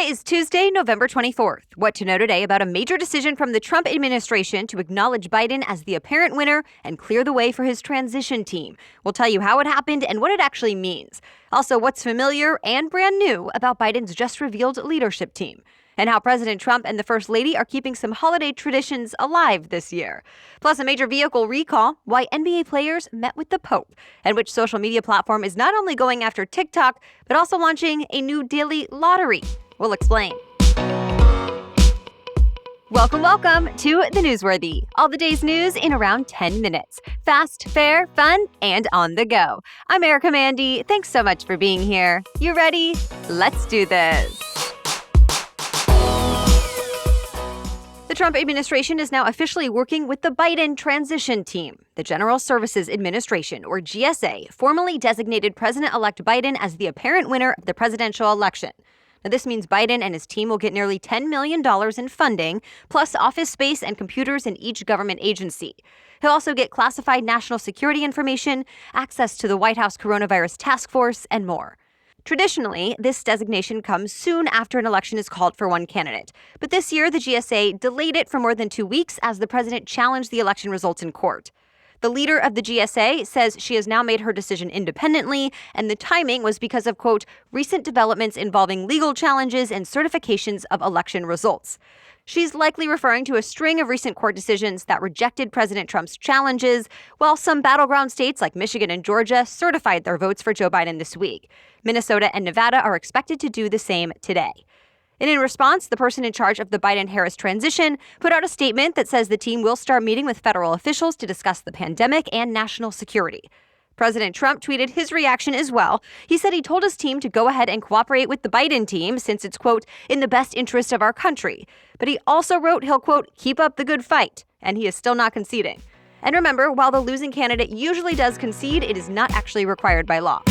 Today is Tuesday, November 24th. What to know today about a major decision from the Trump administration to acknowledge Biden as the apparent winner and clear the way for his transition team. We'll tell you how it happened and what it actually means. Also, what's familiar and brand new about Biden's just-revealed leadership team. And how President Trump and the First Lady are keeping some holiday traditions alive this year. Plus, a major vehicle recall, why NBA players met with the Pope, and which social media platform is not only going after TikTok, but also launching a new daily lottery. We'll explain. Welcome to The Newsworthy. All the day's news in around 10 minutes. Fast, fair, fun, and on the go. I'm Erica Mandy. Thanks so much for being here. You ready? Let's do this. The Trump administration is now officially working with the Biden transition team. The General Services Administration, or GSA, formally designated President-elect Biden as the apparent winner of the presidential election. Now, this means Biden and his team will get nearly $10 million in funding, plus office space and computers in each government agency. He'll also get classified national security information, access to the White House coronavirus task force, and more. Traditionally, this designation comes soon after an election is called for one candidate. But this year, the GSA delayed it for more than 2 weeks as the president challenged the election results in court. The leader of the GSA says she has now made her decision independently, and the timing was because of, quote, recent developments involving legal challenges and certifications of election results. She's likely referring to a string of recent court decisions that rejected President Trump's challenges, while some battleground states like Michigan and Georgia certified their votes for Joe Biden this week. Minnesota and Nevada are expected to do the same today. And in response, the person in charge of the Biden-Harris transition put out a statement that says the team will start meeting with federal officials to discuss the pandemic and national security. President Trump tweeted his reaction as well. He said he told his team to go ahead and cooperate with the Biden team since it's, quote, in the best interest of our country. But he also wrote he'll, quote, keep up the good fight. And he is still not conceding. And remember, while the losing candidate usually does concede, it is not actually required by law.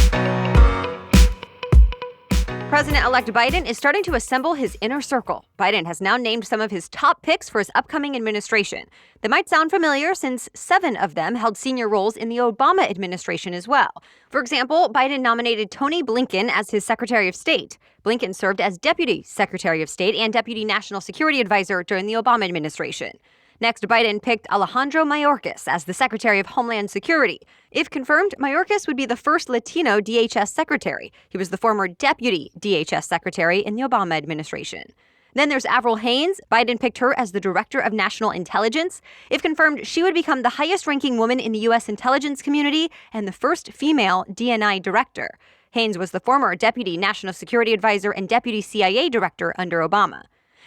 President-elect Biden is starting to assemble his inner circle. Biden has now named some of his top picks for his upcoming administration. They might sound familiar since 7 of them held senior roles in the Obama administration as well. For example, Biden nominated Tony Blinken as his Secretary of State. Blinken served as Deputy Secretary of State and Deputy National Security Advisor during the Obama administration. Next, Biden picked Alejandro Mayorkas as the Secretary of Homeland Security. If confirmed, Mayorkas would be the first Latino DHS secretary. He was the former deputy DHS secretary in the Obama administration. Then there's Avril Haines. Biden picked her as the Director of National Intelligence. If confirmed, she would become the highest-ranking woman in the U.S. intelligence community and the first female DNI director. Haines was the former Deputy National Security Advisor and Deputy CIA Director under Obama.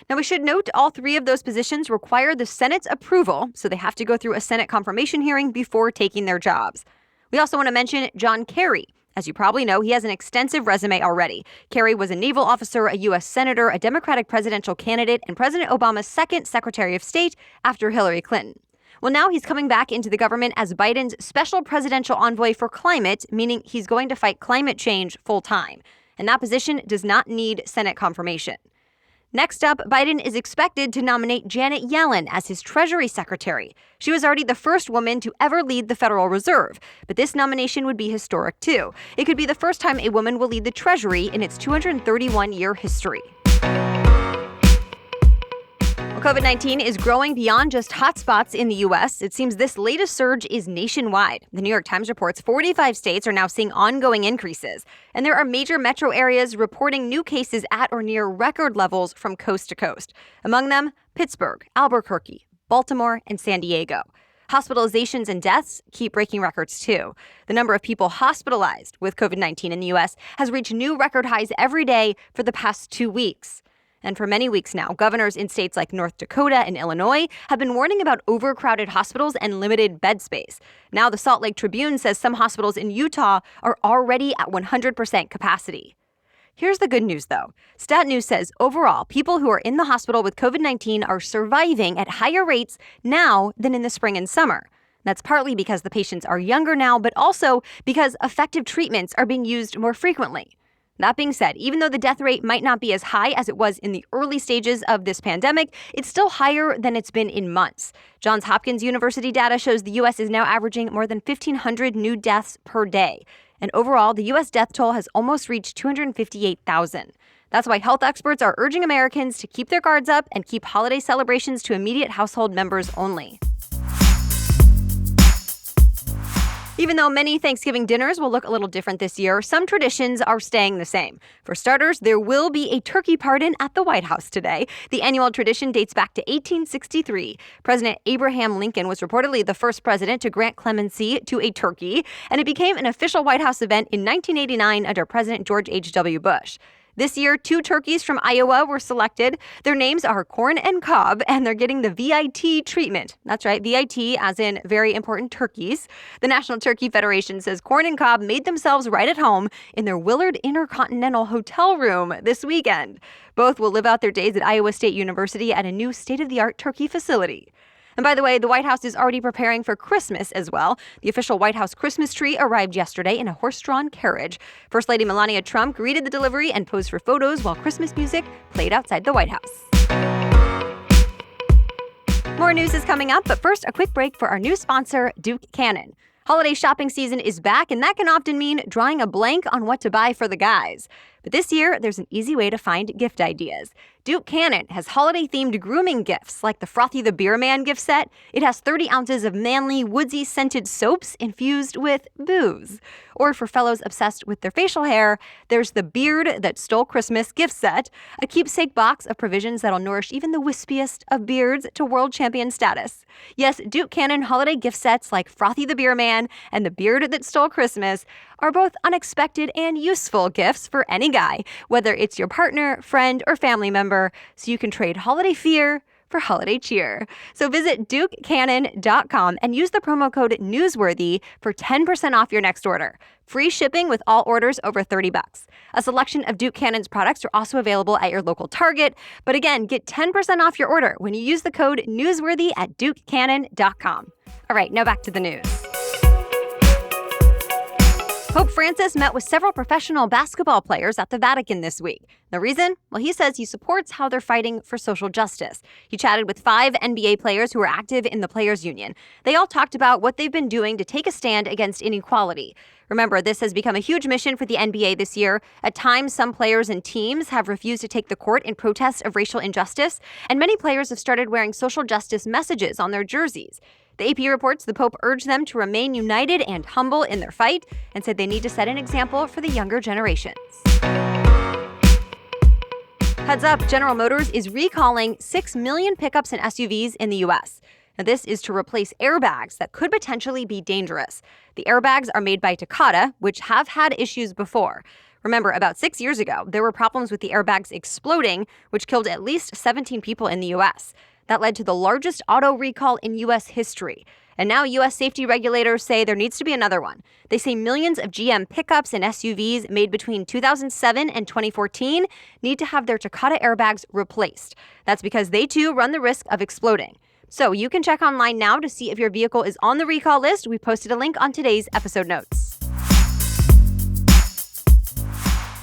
Now, we should note all 3 of those positions require the Senate's approval, so they have to go through a Senate confirmation hearing before taking their jobs. We also want to mention John Kerry. As you probably know, he has an extensive resume already. Kerry was a naval officer, a U.S. senator, a Democratic presidential candidate, and President Obama's second Secretary of State after Hillary Clinton. Well, now he's coming back into the government as Biden's special presidential envoy for climate, meaning he's going to fight climate change full time. And that position does not need Senate confirmation. Next up, Biden is expected to nominate Janet Yellen as his Treasury Secretary. She was already the first woman to ever lead the Federal Reserve, but this nomination would be historic too. It could be the first time a woman will lead the Treasury in its 231-year history. COVID-19 is growing beyond just hotspots in the U.S. It seems this latest surge is nationwide. The New York Times reports 45 states are now seeing ongoing increases, and there are major metro areas reporting new cases at or near record levels from coast to coast. Among them, Pittsburgh, Albuquerque, Baltimore, and San Diego. Hospitalizations and deaths keep breaking records too. The number of people hospitalized with COVID-19 in the U.S. has reached new record highs every day for the past 2 weeks. And for many weeks now, governors in states like North Dakota and Illinois have been warning about overcrowded hospitals and limited bed space. Now the Salt Lake Tribune says some hospitals in Utah are already at 100% capacity. Here's the good news, though. Stat News says overall, people who are in the hospital with COVID-19 are surviving at higher rates now than in the spring and summer. That's partly because the patients are younger now, but also because effective treatments are being used more frequently. That being said, even though the death rate might not be as high as it was in the early stages of this pandemic, it's still higher than it's been in months. Johns Hopkins University data shows the U.S. is now averaging more than 1,500 new deaths per day. And overall, the U.S. death toll has almost reached 258,000. That's why health experts are urging Americans to keep their guards up and keep holiday celebrations to immediate household members only. Even though many Thanksgiving dinners will look a little different this year, some traditions are staying the same. For starters, there will be a turkey pardon at the White House today. The annual tradition dates back to 1863. President Abraham Lincoln was reportedly the first president to grant clemency to a turkey, and it became an official White House event in 1989 under President George H.W. Bush. This year, 2 turkeys from Iowa were selected. Their names are Corn and Cob, and they're getting the VIT treatment. That's right, VIT as in very important turkeys. The National Turkey Federation says Corn and Cob made themselves right at home in their Willard Intercontinental Hotel room this weekend. Both will live out their days at Iowa State University at a new state-of-the-art turkey facility. And by the way, the White House is already preparing for Christmas as well. The official White House Christmas tree arrived yesterday in a horse-drawn carriage. First Lady Melania Trump greeted the delivery and posed for photos while Christmas music played outside the White House. More news is coming up, but first, a quick break for our new sponsor, Duke Cannon. Holiday shopping season is back, and that can often mean drawing a blank on what to buy for the guys. But this year, there's an easy way to find gift ideas. Duke Cannon has holiday-themed grooming gifts like the Frothy the Beer Man gift set. It has 30 ounces of manly, woodsy scented soaps infused with booze. Or for fellows obsessed with their facial hair, there's the Beard That Stole Christmas gift set, a keepsake box of provisions that'll nourish even the wispiest of beards to world champion status. Yes, Duke Cannon holiday gift sets like Frothy the Beer Man and the Beard That Stole Christmas are both unexpected and useful gifts for any guy, whether it's your partner, friend, or family member, so you can trade holiday fear for holiday cheer. So visit DukeCannon.com and use the promo code Newsworthy for 10% off your next order. Free shipping with all orders over $30. A selection of Duke Cannon's products are also available at your local Target. But again, get 10% off your order when you use the code Newsworthy at DukeCannon.com. All right, now back to the news. Pope Francis met with several professional basketball players at the Vatican this week. The reason? Well, he says he supports how they're fighting for social justice. He chatted with 5 NBA players who are active in the Players Union. They all talked about what they've been doing to take a stand against inequality. Remember, this has become a huge mission for the NBA this year. At times, some players and teams have refused to take the court in protest of racial injustice, and many players have started wearing social justice messages on their jerseys. The AP reports the Pope urged them to remain united and humble in their fight and said they need to set an example for the younger generations. Heads up, General Motors is recalling 6 million pickups and SUVs in the U.S. Now, this is to replace airbags that could potentially be dangerous. The airbags are made by Takata, which have had issues before. Remember, about 6 years ago, there were problems with the airbags exploding, which killed at least 17 people in the U.S. That led to the largest auto recall in U.S. history. And now U.S. safety regulators say there needs to be another one. They say millions of GM pickups and SUVs made between 2007 and 2014 need to have their Takata airbags replaced. That's because they too run the risk of exploding. So you can check online now to see if your vehicle is on the recall list. We posted a link on today's episode notes.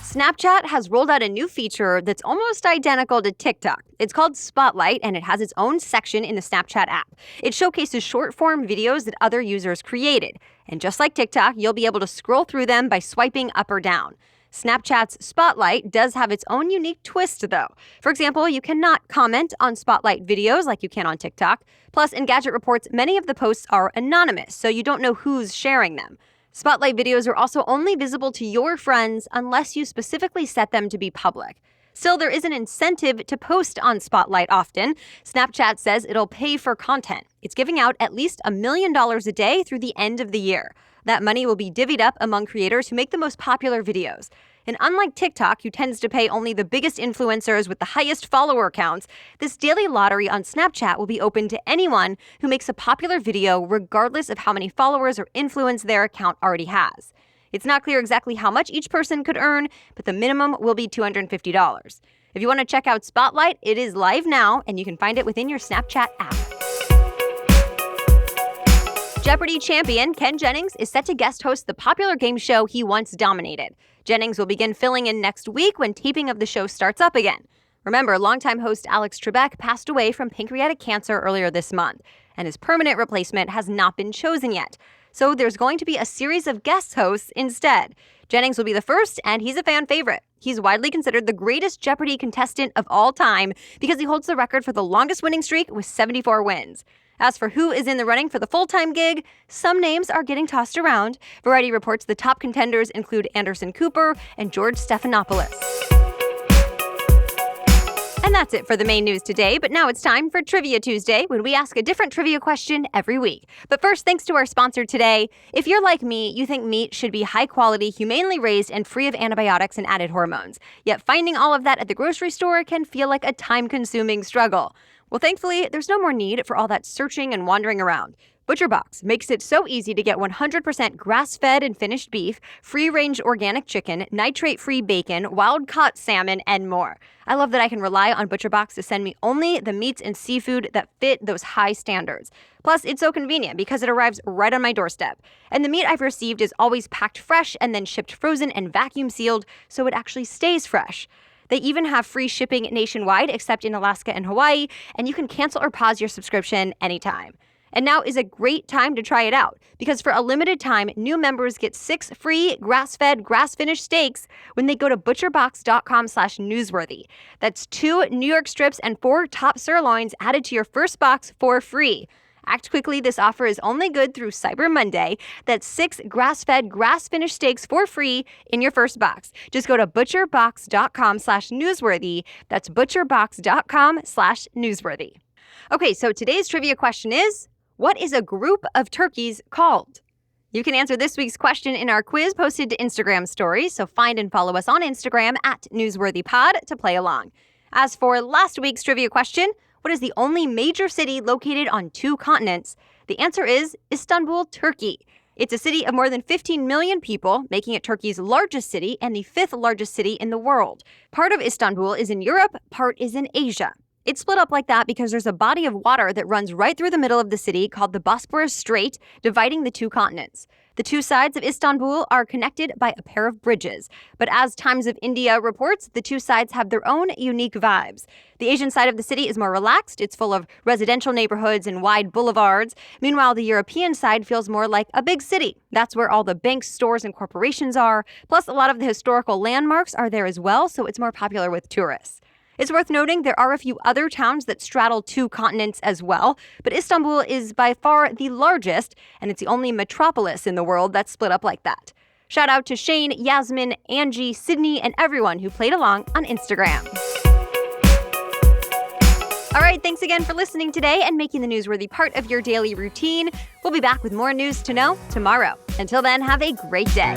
Snapchat has rolled out a new feature that's almost identical to TikTok. It's called Spotlight, and it has its own section in the Snapchat app. It showcases short-form videos that other users created. And just like TikTok, you'll be able to scroll through them by swiping up or down. Snapchat's Spotlight does have its own unique twist, though. For example, you cannot comment on Spotlight videos like you can on TikTok. Plus, in Gadget reports, many of the posts are anonymous, so you don't know who's sharing them. Spotlight videos are also only visible to your friends unless you specifically set them to be public. Still, there is an incentive to post on Spotlight often. Snapchat says it'll pay for content. It's giving out at least $1 million a day through the end of the year. That money will be divvied up among creators who make the most popular videos. And unlike TikTok, who tends to pay only the biggest influencers with the highest follower counts, this daily lottery on Snapchat will be open to anyone who makes a popular video regardless of how many followers or influence their account already has. It's not clear exactly how much each person could earn, but the minimum will be $250. If you want to check out Spotlight, it is live now, and you can find it within your Snapchat app. Jeopardy champion Ken Jennings is set to guest host the popular game show he once dominated. Jennings will begin filling in next week when taping of the show starts up again. Remember, longtime host Alex Trebek passed away from pancreatic cancer earlier this month, and his permanent replacement has not been chosen yet. So there's going to be a series of guest hosts instead. Jennings will be the first, and he's a fan favorite. He's widely considered the greatest Jeopardy contestant of all time because he holds the record for the longest winning streak with 74 wins. As for who is in the running for the full-time gig, some names are getting tossed around. Variety reports the top contenders include Anderson Cooper and George Stephanopoulos. And that's it for the main news today, but now it's time for Trivia Tuesday, when we ask a different trivia question every week. But first, thanks to our sponsor today. If you're like me, you think meat should be high quality, humanely raised, and free of antibiotics and added hormones. Yet finding all of that at the grocery store can feel like a time-consuming struggle. Well, thankfully, there's no more need for all that searching and wandering around. ButcherBox makes it so easy to get 100% grass-fed and finished beef, free-range organic chicken, nitrate-free bacon, wild-caught salmon, and more. I love that I can rely on ButcherBox to send me only the meats and seafood that fit those high standards. Plus, it's so convenient because it arrives right on my doorstep. And the meat I've received is always packed fresh and then shipped frozen and vacuum sealed so it actually stays fresh. They even have free shipping nationwide except in Alaska and Hawaii, and you can cancel or pause your subscription anytime. And now is a great time to try it out, because for a limited time, new members get 6 free grass-fed, grass-finished steaks when they go to butcherbox.com/newsworthy. That's 2 New York strips and 4 top sirloins added to your first box for free. Act quickly, this offer is only good through Cyber Monday. That's 6 grass-fed, grass-finished steaks for free in your first box. Just go to butcherbox.com/newsworthy. That's butcherbox.com/newsworthy. Okay, so today's trivia question is, what is a group of turkeys called? You can answer this week's question in our quiz posted to Instagram stories, so find and follow us on Instagram @NewsworthyPod to play along. As for last week's trivia question, what is the only major city located on 2 continents? The answer is Istanbul, Turkey. It's a city of more than 15 million people, making it Turkey's largest city and the 5th largest city in the world. Part of Istanbul is in Europe, part is in Asia. It's split up like that because there's a body of water that runs right through the middle of the city called the Bosporus Strait, dividing the 2 continents. The 2 sides of Istanbul are connected by a pair of bridges. But as Times of India reports, the 2 sides have their own unique vibes. The Asian side of the city is more relaxed. It's full of residential neighborhoods and wide boulevards. Meanwhile, the European side feels more like a big city. That's where all the banks, stores, and corporations are. Plus, a lot of the historical landmarks are there as well, so it's more popular with tourists. It's worth noting there are a few other towns that straddle 2 continents as well, but Istanbul is by far the largest, and it's the only metropolis in the world that's split up like that. Shout out to Shane, Yasmin, Angie, Sydney, and everyone who played along on Instagram. All right, thanks again for listening today and making the newsworthy part of your daily routine. We'll be back with more news to know tomorrow. Until then, have a great day.